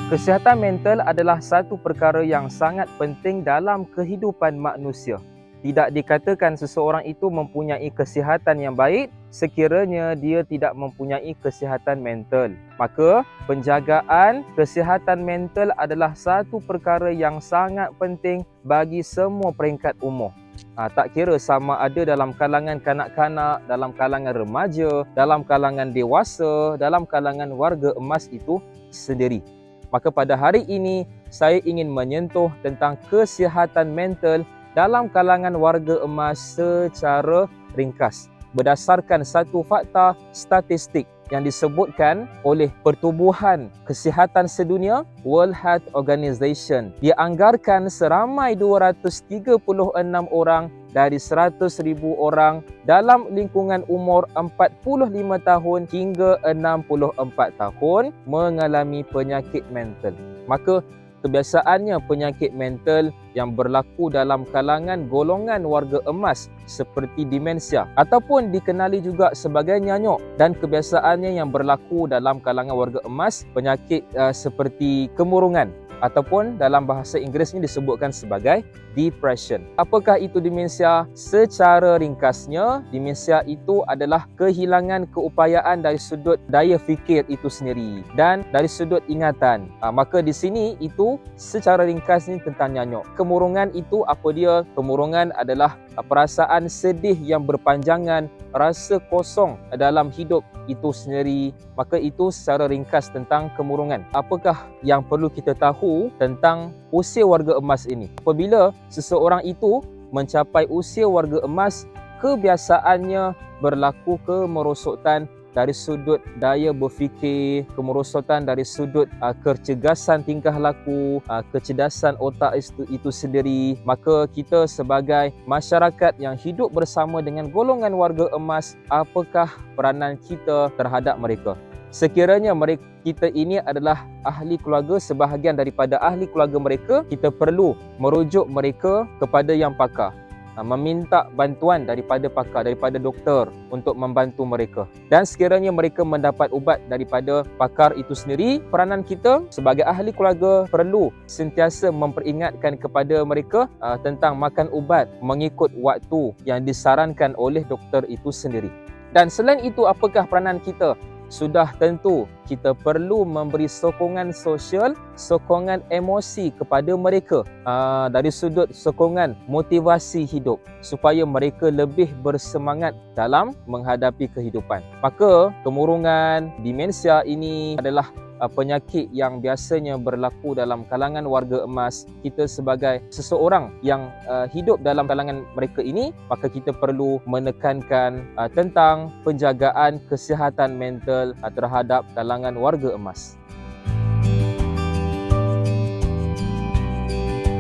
Kesihatan mental adalah satu perkara yang sangat penting dalam kehidupan manusia. Tidak dikatakan seseorang itu mempunyai kesihatan yang baik sekiranya dia tidak mempunyai kesihatan mental. Maka, penjagaan kesihatan mental adalah satu perkara yang sangat penting bagi semua peringkat umur. Tak kira sama ada dalam kalangan kanak-kanak, dalam kalangan remaja, dalam kalangan dewasa, dalam kalangan warga emas itu sendiri. Maka pada hari ini, saya ingin menyentuh tentang kesihatan mental dalam kalangan warga emas secara ringkas. Berdasarkan satu fakta statistik yang disebutkan oleh Pertubuhan Kesihatan Sedunia, World Health Organization, dia anggarkan seramai 236 orang dari 100,000 orang dalam lingkungan umur 45 tahun hingga 64 tahun mengalami penyakit mental. Maka kebiasaannya penyakit mental yang berlaku dalam kalangan golongan warga emas seperti demensia ataupun dikenali juga sebagai nyanyuk, dan kebiasaannya yang berlaku dalam kalangan warga emas penyakit seperti kemurungan ataupun dalam bahasa Inggeris ini disebutkan sebagai depression. Apakah itu demensia? Secara ringkasnya, demensia itu adalah kehilangan keupayaan dari sudut daya fikir itu sendiri dan dari sudut ingatan. Maka di sini itu secara ringkas ini tentang nyanyuk. Kemurungan itu apa dia? Kemurungan adalah perasaan sedih yang berpanjangan, rasa kosong dalam hidup itu sendiri. Maka itu secara ringkas tentang kemurungan. Apakah yang perlu kita tahu tentang usia warga emas ini? Apabila seseorang itu mencapai usia warga emas, kebiasaannya berlaku kemerosotan dari sudut daya berfikir, kemerosotan dari sudut kecergasan tingkah laku, kecerdasan otak itu sendiri. Maka kita sebagai masyarakat yang hidup bersama dengan golongan warga emas, apakah peranan kita terhadap mereka? Sekiranya kita ini adalah ahli keluarga, sebahagian daripada ahli keluarga mereka, kita perlu merujuk mereka kepada yang pakar. Meminta bantuan daripada pakar, daripada doktor untuk membantu mereka. Dan sekiranya mereka mendapat ubat daripada pakar itu sendiri, peranan kita sebagai ahli keluarga perlu sentiasa memperingatkan kepada mereka tentang makan ubat mengikut waktu yang disarankan oleh doktor itu sendiri. Dan selain itu, apakah peranan kita? Sudah tentu kita perlu memberi sokongan sosial, sokongan emosi kepada mereka dari sudut sokongan motivasi hidup supaya mereka lebih bersemangat dalam menghadapi kehidupan. Maka kemurungan, demensia ini adalah penyakit yang biasanya berlaku dalam kalangan warga emas. Kita sebagai seseorang yang hidup dalam kalangan mereka ini, maka kita perlu menekankan tentang penjagaan kesihatan mental terhadap kalangan warga emas.